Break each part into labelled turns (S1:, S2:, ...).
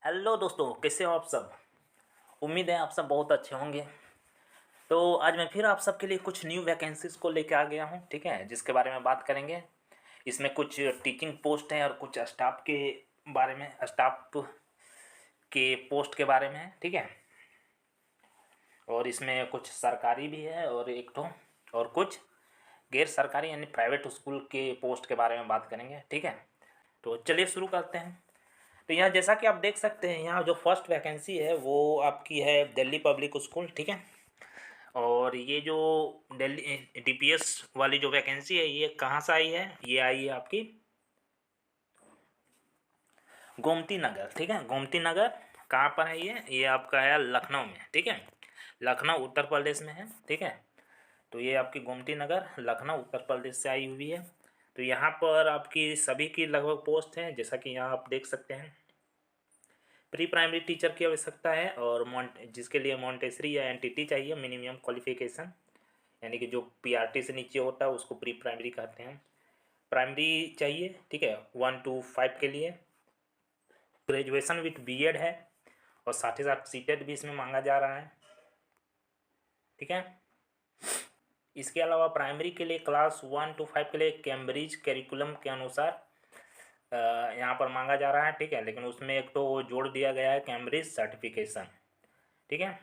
S1: Hello दोस्तों, कैसे हो आप सब। उम्मीद है आप सब बहुत अच्छे होंगे। तो आज मैं फिर आप सबके लिए कुछ न्यू वैकेंसीज़ को लेकर आ गया हूँ, ठीक है, जिसके बारे में बात करेंगे। इसमें कुछ टीचिंग पोस्ट हैं और कुछ स्टाफ के बारे में, स्टाफ के पोस्ट के बारे में है, ठीक है। और इसमें कुछ सरकारी भी है और एक तो और कुछ गैर सरकारी यानी प्राइवेट स्कूल के पोस्ट के बारे में बात करेंगे, ठीक है। तो चलिए शुरू करते हैं। तो यहाँ जैसा कि आप देख सकते हैं, यहाँ जो फर्स्ट वैकेंसी है वो आपकी है दिल्ली पब्लिक स्कूल, ठीक है। और ये जो दिल्ली डीपीएस वाली जो वैकेंसी है ये कहाँ से आई है, ये आई है आपकी गोमती नगर, ठीक है। गोमती नगर कहाँ पर है ये आपका है लखनऊ में, ठीक है। लखनऊ उत्तर प्रदेश में है, ठीक है। तो ये आपकी गोमती नगर लखनऊ उत्तर प्रदेश से आई हुई है। तो यहाँ पर आपकी सभी की लगभग पोस्ट है, जैसा कि यहाँ आप देख सकते हैं। प्री प्राइमरी टीचर की आवश्यकता है और जिसके लिए मॉन्टेसरी या एनटीटी चाहिए, मिनिमम क्वालिफिकेशन, यानी कि जो पीआरटी से नीचे होता है उसको प्री प्राइमरी कहते हैं। प्राइमरी चाहिए, ठीक है, 1 to 5 के लिए। ग्रेजुएशन विथ बीएड है और साथ ही साथ सीटेट भी इसमें मांगा जा रहा है, ठीक है। इसके अलावा प्राइमरी के लिए क्लास 1 to 5 के लिए कैम्ब्रिज करिकुलम के अनुसार यहाँ पर मांगा जा रहा है, ठीक है। लेकिन उसमें एक तो जोड़ दिया गया है कैम्ब्रिज सर्टिफिकेशन, ठीक है।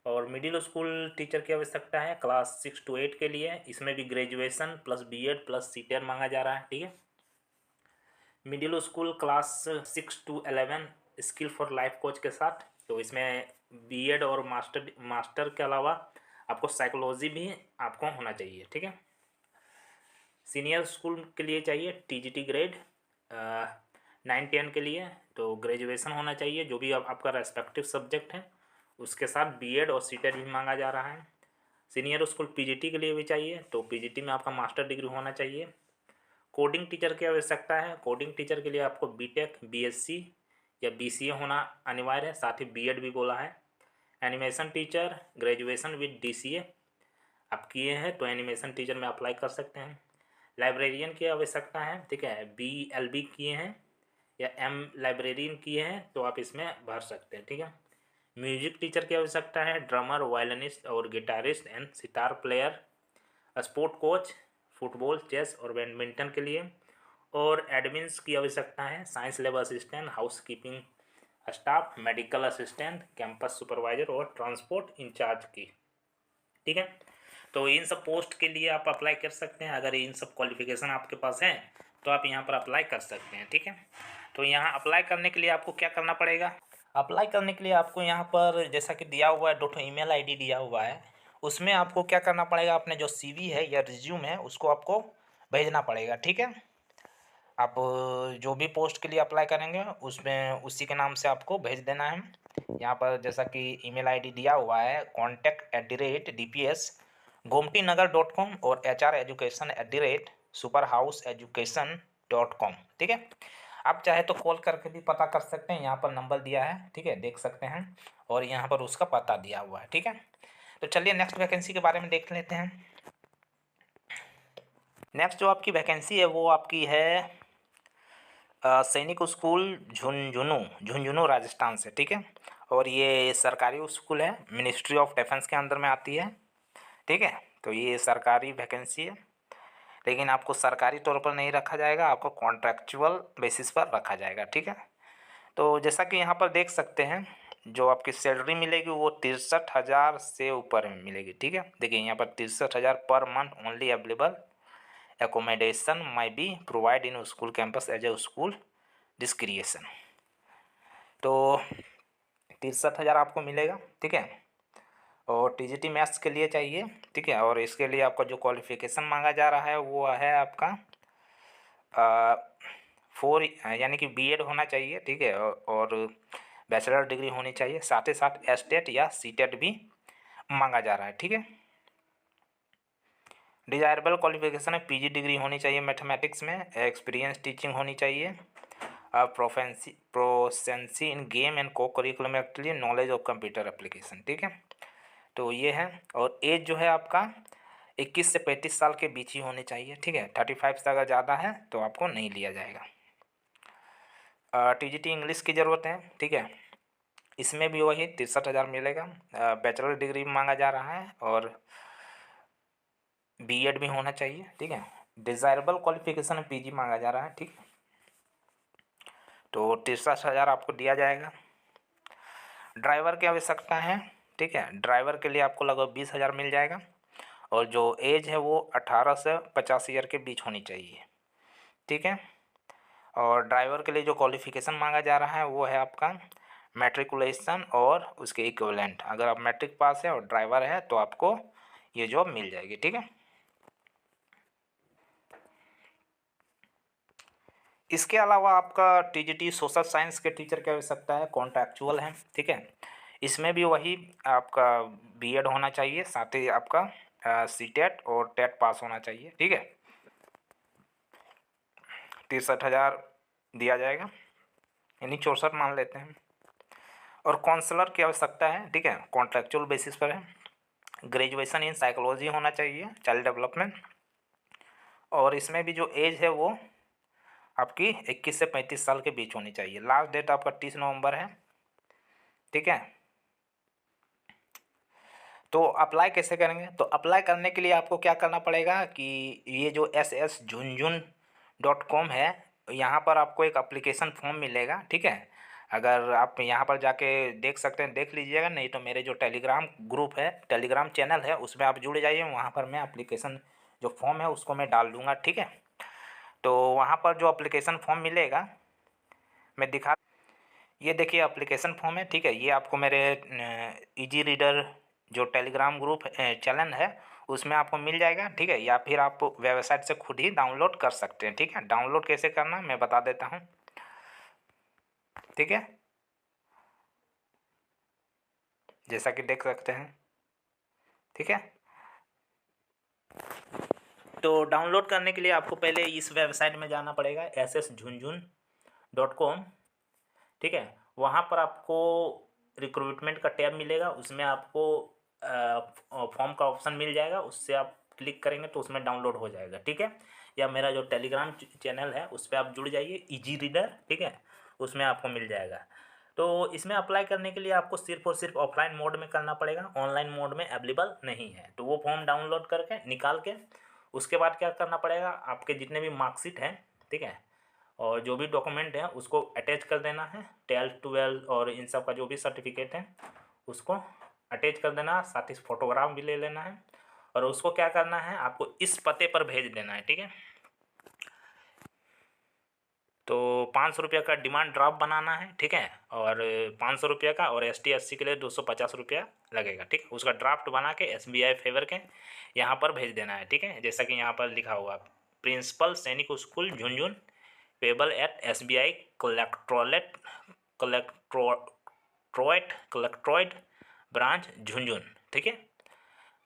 S1: और मिडिल स्कूल टीचर की आवश्यकता है क्लास 6 to 8 के लिए। इसमें भी graduation plus BEd plus CTET मांगा जा रहा है, ठीक है। Middle school class 6 to 11 skill for life coach के साथ। तो इसमें बीएड और मास्टर के अलावा आपको साइकोलॉजी भी आपको होना चाहिए, ठीक है। सीनियर स्कूल के लिए चाहिए टीजीटी ग्रेड 9-10 के लिए। तो ग्रेजुएशन होना चाहिए जो भी आपका रेस्पेक्टिव सब्जेक्ट है उसके साथ बीएड और सीटेट भी मांगा जा रहा है। सीनियर स्कूल पीजीटी के लिए भी चाहिए, तो पीजीटी में आपका मास्टर डिग्री होना चाहिए। कोडिंग टीचर की आवश्यकता है। कोडिंग टीचर के लिए आपको बीटेक बीएससी या बीसीए होना अनिवार्य है, साथ ही बीएड भी बोला है। Animation teacher graduation with DCA आप किए हैं तो एनिमेशन टीचर में अप्लाई कर सकते हैं। लाइब्रेरियन की आवश्यकता है, ठीक है, बीएलबी किए हैं या एम लाइब्रेरियन किए हैं तो आप इसमें भर सकते हैं, ठीक है। म्यूजिक टीचर की आवश्यकता है, ड्रमर वायलिनिस्ट और guitarist and sitar player. Sport coach football chess और बैडमिंटन के लिए। और एडमिन्स की आवश्यकता है, science lab assistant, house keeping staff, medical assistant, campus supervisor और ट्रांसपोर्ट इंचार्ज की, ठीक है। तो इन सब पोस्ट के लिए आप अप्लाई कर सकते हैं। अगर इन सब क्वालिफिकेशन आपके पास है तो आप यहाँ पर अप्लाई कर सकते हैं, ठीक है। तो यहाँ अप्लाई करने के लिए आपको क्या करना पड़ेगा, अप्लाई करने के लिए आपको यहाँ पर जैसा कि दिया हुआ है, 2 ईमेल आईडी दिया हुआ है, उसमें आपको क्या करना पड़ेगा, अपने जो सीवी है या रिज्यूम है उसको आपको भेजना पड़ेगा, ठीक है। आप जो भी पोस्ट के लिए अप्लाई करेंगे उसमें उसी के नाम से आपको भेज देना है। यहाँ पर जैसा कि ईमेल आईडी दिया हुआ है contact@dps gomtinagar.com और hreducation@superhouseeducation.com, ठीक है। आप चाहे तो कॉल करके भी पता कर सकते हैं, यहाँ पर नंबर दिया है, ठीक है, देख सकते हैं। और यहाँ पर उसका पता दिया हुआ है, ठीक है। तो चलिए नेक्स्ट वैकेंसी के बारे में देख लेते हैं। नेक्स्ट जो आपकी वैकेंसी है वो आपकी है सैनिक स्कूल झुंझुनू राजस्थान से, ठीक है। और ये सरकारी स्कूल है, मिनिस्ट्री ऑफ डिफेंस के अंदर में आती है, ठीक है। तो ये सरकारी वैकेंसी है, लेकिन आपको सरकारी तौर पर नहीं रखा जाएगा, आपको कॉन्ट्रैक्चुअल बेसिस पर रखा जाएगा, ठीक है। तो जैसा कि यहाँ पर देख सकते हैं, जो आपकी सैलरी मिलेगी वो 63,000 से ऊपर में मिलेगी, ठीक है। देखिए यहाँ पर 63,000 per month only available. Accommodation may be provide in school campus as a school discretion. तो 63,000 आपको मिलेगा, ठीक है। और टीजीटी मैथ्स के लिए चाहिए, ठीक है। और इसके लिए आपका जो क्वालिफिकेशन मांगा जा रहा है वो है आपका 4 यानी कि बीएड होना चाहिए, ठीक है। और बैचलर डिग्री होनी चाहिए, साथ ही साथ एस्टेट या सीटेट भी मांगा जा रहा है, ठीक है। डिजायरेबल क्वालिफिकेशन है, पीजी डिग्री होनी चाहिए मैथमेटिक्स में, एक्सपीरियंस टीचिंग होनी चाहिए, प्रोफेंसी इन गेम एंड को curriculum activity, knowledge of computer application, ठीक है। तो ये है। और एज जो है आपका 21 से 35 साल के बीच ही होनी चाहिए, ठीक है। 35 से अगर ज़्यादा है तो आपको नहीं लिया जाएगा। टीजीटी इंग्लिश की ज़रूरत है, ठीक है। इसमें भी वही 63,000 मिलेगा। बैचलर डिग्री मांगा जा रहा है और बीएड भी होना चाहिए, ठीक है। डिज़ायरेबल क्वालिफिकेशन पीजी मांगा जा रहा है, ठीक है। तो 63,000 आपको दिया जाएगा। ड्राइवर की आवश्यकता है, ठीक है। ड्राइवर के लिए आपको लगभग 20,000 मिल जाएगा और जो एज है वो 18 से 50 ईयर के बीच होनी चाहिए, ठीक है। और ड्राइवर के लिए जो क्वालिफ़िकेशन मांगा जा रहा है वो है आपका मैट्रिकुलेशन और उसके इक्विवेलेंट। अगर आप मैट्रिक पास है और ड्राइवर है तो आपको ये जॉब मिल जाएगी, ठीक है। इसके अलावा आपका टीजीटी सोशल साइंस के टीचर की आवश्यकता है, कॉन्ट्रैक्चुअल है, ठीक है। इसमें भी वही आपका बीएड होना चाहिए, साथ ही आपका सीटेट और टेट पास होना चाहिए, ठीक है। 63,000 दिया जाएगा, यानी 64 मान लेते हैं। और काउंसलर की आवश्यकता है, ठीक है, कॉन्ट्रैक्चुअल बेसिस पर है। ग्रेजुएशन इन साइकोलॉजी होना चाहिए, चाइल्ड डेवलपमेंट। और इसमें भी जो एज है वो आपकी 21 से 35 साल के बीच होनी चाहिए। लास्ट डेट आपका 30 नवंबर है, ठीक है। तो अप्लाई कैसे करेंगे? तो अप्लाई करने के लिए आपको क्या करना पड़ेगा कि ये जो ssjhunjhun.com है, यहाँ पर आपको एक एप्लीकेशन फॉर्म मिलेगा, ठीक है। अगर आप यहाँ पर जाके देख सकते हैं, देख लीजिएगा, नहीं तो मेरे जो टेलीग्राम ग्रुप है, टेलीग्राम चैनल है, उसमें आप जुड़ जाइए। वहाँ पर मैं एप्लीकेशन जो फॉर्म है उसको मैं डाल दूँगा, ठीक है। तो वहाँ पर जो एप्लीकेशन फॉर्म मिलेगा मैं दिखा, ये देखिए एप्लीकेशन फॉर्म है, ठीक है। ये आपको मेरे इजी रीडर जो टेलीग्राम ग्रुप चैनल है उसमें आपको मिल जाएगा, ठीक है। या फिर आप वेबसाइट से खुद ही डाउनलोड कर सकते हैं, ठीक है। डाउनलोड कैसे करना मैं बता देता हूँ, ठीक है। जैसा कि देख सकते हैं, ठीक है। तो डाउनलोड करने के लिए आपको पहले इस वेबसाइट में जाना पड़ेगा, ssjhunjhun.com, ठीक है। वहाँ पर आपको रिक्रूटमेंट का टैब मिलेगा, उसमें आपको फॉर्म का ऑप्शन मिल जाएगा, उससे आप क्लिक करेंगे तो उसमें डाउनलोड हो जाएगा, ठीक है। या मेरा जो टेलीग्राम चैनल है उस पर आप जुड़ जाइए, इजी रीडर, ठीक है, उसमें आपको मिल जाएगा। तो इसमें अप्लाई करने के लिए आपको सिर्फ और सिर्फ ऑफलाइन मोड में करना पड़ेगा, ऑनलाइन मोड में अवेलेबल नहीं है। तो वो फॉर्म डाउनलोड करके निकाल के उसके बाद क्या करना पड़ेगा, आपके जितने भी मार्कशीट हैं, ठीक है, और जो भी डॉक्यूमेंट है उसको अटैच कर देना है। 12th 12 और इन सब का जो भी सर्टिफिकेट है उसको अटैच कर देना, साथ ही फोटोग्राफ भी ले लेना है। और उसको क्या करना है, आपको इस पते पर भेज देना है, ठीक है। तो 500 रुपये का डिमांड ड्राफ्ट बनाना है, ठीक है। और 500 रुपये का, और ST SC के लिए 250 रुपया लगेगा, ठीक है। उसका ड्राफ्ट बना के SBI फेवर के यहाँ पर भेज देना है, ठीक है। जैसा कि यहाँ पर लिखा हुआ, principal Sainik school Jhunjhunu, payable at SBI collectorate branch Jhunjhunu, ठीक है।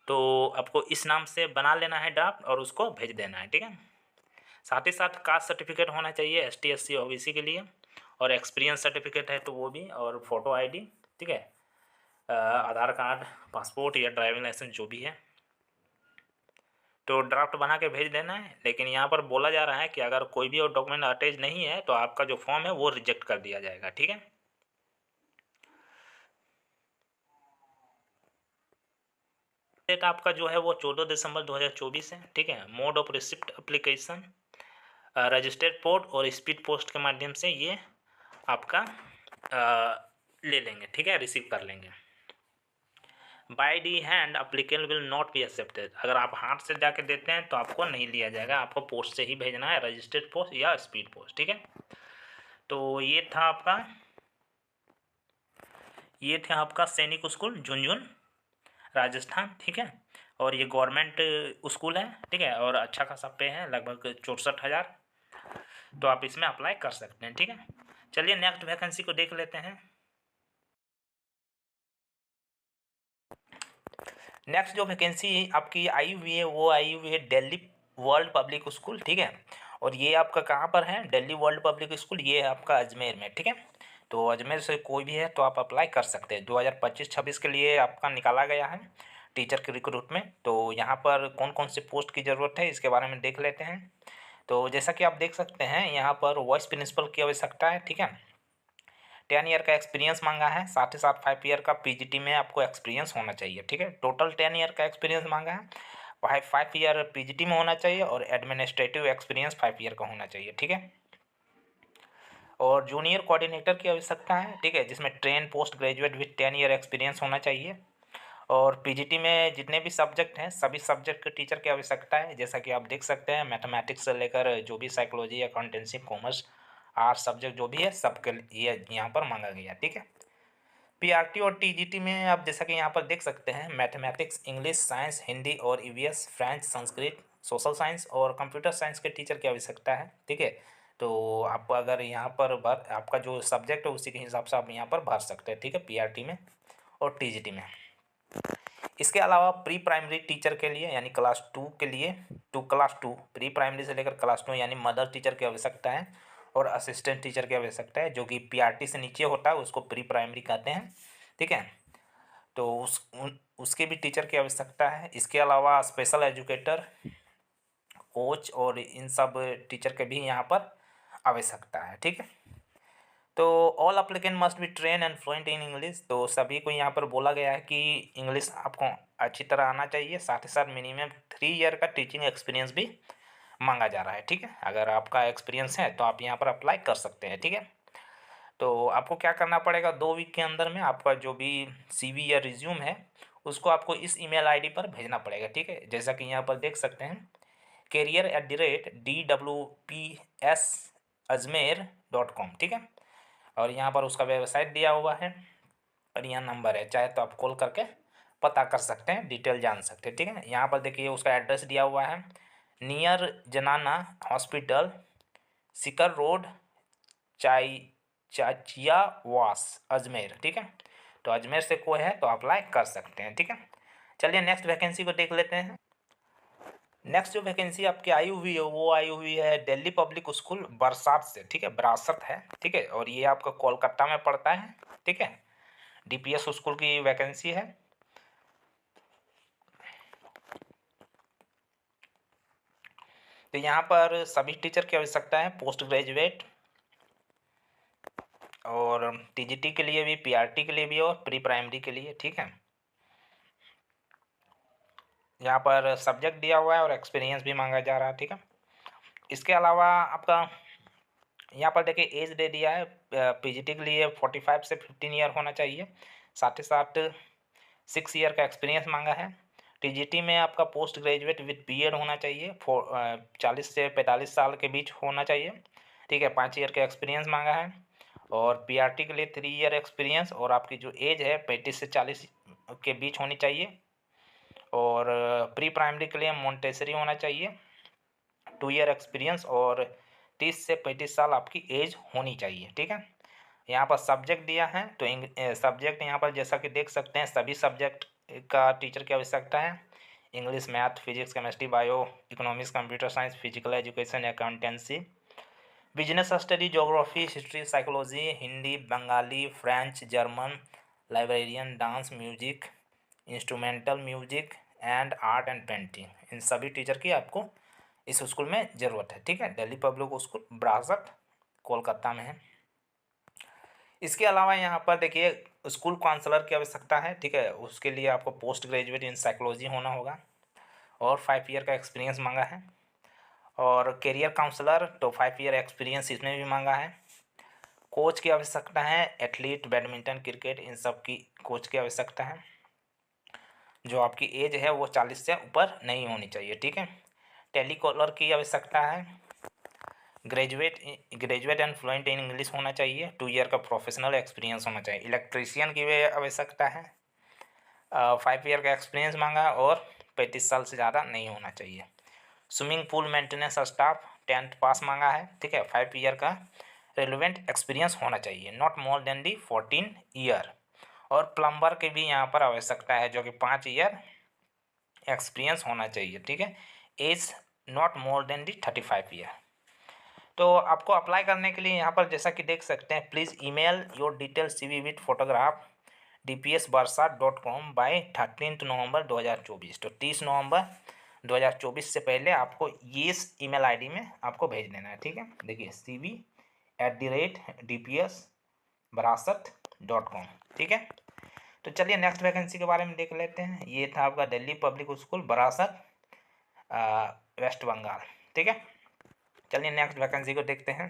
S1: तो आपको इस नाम से बना लेना है ड्राफ्ट और उसको भेज देना है, ठीक है। साथ ही साथ कास्ट सर्टिफिकेट होना चाहिए ST SC OBC के लिए, और एक्सपीरियंस सर्टिफिकेट है तो वो भी, और फोटो ID, ठीक है। आधार कार्ड, पासपोर्ट या ड्राइविंग लाइसेंस जो भी है। तो ड्राफ्ट बना के भेज देना है। लेकिन यहाँ पर बोला जा रहा है कि अगर कोई भी और डॉक्यूमेंट अटैच नहीं है तो आपका जो फॉर्म है वो रिजेक्ट कर दिया जाएगा, ठीक है। डेट आपका जो है वो 14 दिसंबर 2024 है, ठीक है। Mode of receipt application registered port और स्पीड पोस्ट के माध्यम से ये आपका ले लेंगे, ठीक है, रिसीव कर लेंगे। By the hand application will not be accepted. अगर आप हाथ से जाके देते हैं तो आपको नहीं लिया जाएगा, आपको पोस्ट से ही भेजना है, रजिस्टर्ड पोस्ट या स्पीड पोस्ट, ठीक है। तो ये था आपका सैनिक स्कूल झुनझुन राजस्थान, ठीक है। और ये गवर्नमेंट स्कूल है, ठीक है, और अच्छा खासा पे है, लगभग 64,000। तो आप इसमें अप्लाई कर सकते हैं, ठीक है। चलिए नेक्स्ट वैकेंसी को देख लेते हैं। नेक्स्ट जो वैकेंसी आपकी आई हुई है वो आई हुई है दिल्ली वर्ल्ड पब्लिक स्कूल, ठीक है। और ये आपका कहाँ पर है, दिल्ली वर्ल्ड पब्लिक स्कूल, ये है आपका अजमेर में, ठीक है। तो अजमेर से कोई भी है तो आप अप्लाई कर सकते हैं। 2025-26 के लिए आपका निकाला गया है टीचर के रिक्रूटमेंट। तो यहाँ पर कौन कौन से पोस्ट की ज़रूरत है इसके बारे में देख लेते हैं। तो जैसा कि आप देख सकते हैं यहाँ पर वाइस प्रिंसिपल की आवश्यकता है, ठीक है। 10 ईयर का एक्सपीरियंस मांगा है, साथ ही साथ 5 ईयर का पीजीटी में आपको एक्सपीरियंस होना चाहिए, ठीक है। टोटल 10 ईयर का एक्सपीरियंस मांगा है, 5 ईयर पीजीटी में होना चाहिए और एडमिनिस्ट्रेटिव एक्सपीरियंस 5 ईयर का होना चाहिए, ठीक है। और जूनियर कोऑर्डिनेटर की आवश्यकता है, ठीक है, जिसमें train post graduate with 10 year experience होना चाहिए। और पीजीटी में जितने भी सब्जेक्ट हैं सभी सब्जेक्ट के टीचर की आवश्यकता है, जैसा कि आप देख सकते हैं मैथमेटिक्स से लेकर जो भी psychology, accountancy, commerce, arts subject जो भी है सबके लिए यहाँ पर मांगा गया, ठीक है। पीआरटी और टीजीटी में आप जैसा कि यहाँ पर देख सकते हैं मैथमेटिक्स, इंग्लिश, साइंस, हिंदी और EVS, French, Sanskrit, social science और कंप्यूटर साइंस के टीचर की आवश्यकता है, ठीक है। तो आप अगर यहाँ पर आपका जो सब्जेक्ट है उसी के हिसाब से आप यहाँ पर भर सकते हैं, ठीक है, पीआरटी में और टीजीटी में। इसके अलावा प्री प्राइमरी टीचर के लिए यानी क्लास 2 के लिए क्लास 2 प्री प्राइमरी से लेकर क्लास 2 यानी मदर टीचर की आवश्यकता है और असिस्टेंट टीचर की आवश्यकता है, जो कि पीआरटी से नीचे होता है उसको प्री प्राइमरी कहते हैं, ठीक है। तो उसके भी टीचर की आवश्यकता है। इसके अलावा स्पेशल एजुकेटर, कोच और इन सब टीचर के भी यहाँ पर आवश्यकता है, ठीक है। तो all applicant must be train and fluent in English, तो सभी को यहाँ पर बोला गया है कि इंग्लिश आपको अच्छी तरह आना चाहिए, साथ ही साथ मिनिमम 3 ईयर का टीचिंग एक्सपीरियंस भी मांगा जा रहा है, ठीक है। अगर आपका एक्सपीरियंस है तो आप यहाँ पर अप्लाई कर सकते हैं, ठीक है। तो आपको क्या करना पड़ेगा, 2 वीक के अंदर में आपका जो भी CV या रिज्यूम है उसको आपको इस ईमेल आईडी पर भेजना पड़ेगा, ठीक है। जैसा कि यहाँ पर देख सकते हैं career@dwpsajmer.com, ठीक है। और यहाँ पर उसका वेबसाइट दिया हुआ है और यहाँ नंबर है, चाहे तो आप कॉल करके पता कर सकते हैं, डिटेल जान सकते हैं, ठीक है। यहाँ पर देखिए उसका एड्रेस दिया हुआ है, near Janana hospital, Sikar road, Chachiyawas, Ajmer, ठीक है। तो अजमेर से कोई है तो अप्लाई कर सकते हैं, ठीक है। चलिए नेक्स्ट वैकेंसी को देख लेते हैं। नेक्स्ट जो वैकेंसी आपकी आई हुई है वो आई हुई है दिल्ली पब्लिक स्कूल बरसात से, ठीक है, बरासत है, ठीक है। और ये आपका कोलकाता में पड़ता है, ठीक है। डीपीएस स्कूल की वैकेंसी है। तो यहाँ पर सभी टीचर की आवश्यकता है, पोस्ट ग्रेजुएट और टीजीटी के लिए भी, पीआरटी के लिए भी और प्री प्राइमरी के लिए, ठीक है। यहाँ पर सब्जेक्ट दिया हुआ है और एक्सपीरियंस भी मांगा जा रहा है, ठीक है। इसके अलावा आपका यहाँ पर देखिए एज दे दिया है, पीजीटी के लिए 45 से 15 ईयर होना चाहिए, साथ ही साथ 6 ईयर का एक्सपीरियंस मांगा है। टीजीटी में आपका पोस्ट ग्रेजुएट विथ बीएड होना चाहिए, 40 से 45 साल के बीच होना चाहिए, ठीक है। 5 ईयर का एक्सपीरियंस मांगा है। और पीआरटी के लिए 3 ईयर एक्सपीरियंस और आपकी जो एज है 35 से 40 के बीच होनी चाहिए। और प्री प्राइमरी के लिए मोंटेसरी होना चाहिए, 2 ईयर एक्सपीरियंस और 30 से 35 साल आपकी एज होनी चाहिए, ठीक है। यहाँ पर सब्जेक्ट दिया है, तो सब्जेक्ट यहाँ पर जैसा कि देख सकते हैं सभी सब्जेक्ट का टीचर की आवश्यकता है, English, math, physics, chemistry, bio, economics, computer science, physical education, accountancy, business study, geography, history, psychology, Hindi, Bengali, French, German, librarian, dance, music, instrumental music and art and painting, इन सभी टीचर की आपको इस स्कूल में ज़रूरत है, ठीक है। दिल्ली पब्लिक स्कूल बरासत कोलकाता में है। इसके अलावा यहाँ पर देखिए स्कूल काउंसलर की आवश्यकता है, ठीक है। उसके लिए आपको पोस्ट ग्रेजुएट इन साइकोलॉजी होना होगा और 5 ईयर का एक्सपीरियंस मांगा है। और करियर काउंसलर तो 5 ईयर एक्सपीरियंस इसमें भी मांगा है। कोच की आवश्यकता है, एथलीट, बैडमिंटन, क्रिकेट, इन सब की कोच की आवश्यकता है। जो आपकी एज है वो 40 से ऊपर नहीं होनी चाहिए, ठीक है। टेलीकॉलर की आवश्यकता है, graduate and fluent in English होना चाहिए, 2 ईयर का प्रोफेशनल एक्सपीरियंस होना चाहिए। इलेक्ट्रीशियन की भी आवश्यकता है, 5 ईयर का एक्सपीरियंस मांगा और 35 साल से ज़्यादा नहीं होना चाहिए। Swimming pool maintenance staff 10th पास मांगा है, ठीक है। 5 ईयर का रेलिवेंट एक्सपीरियंस होना चाहिए, not more than the 14 year. और प्लम्बर की भी यहाँ पर आवश्यकता है, जो कि 5 ईयर एक्सपीरियंस होना चाहिए, ठीक है। Age not more than the 35 year. तो आपको अप्लाई करने के लिए यहाँ पर जैसा कि देख सकते हैं, please email your detail CV with photograph dpsbarsat.com by 13 November 2024। तो 30 नवंबर 2024 से पहले आपको ये इस ईमेल आईडी में आपको भेज देना है, ठीक है। देखिए CV@dps barasat.com। ठीक है, तो चलिए नेक्स्ट वैकेंसी के बारे में देख लेते हैं। ये था आपका Delhi public school Barasat, West Bengal. ठीक है, चलिए नेक्स्ट वैकेंसी को देखते हैं।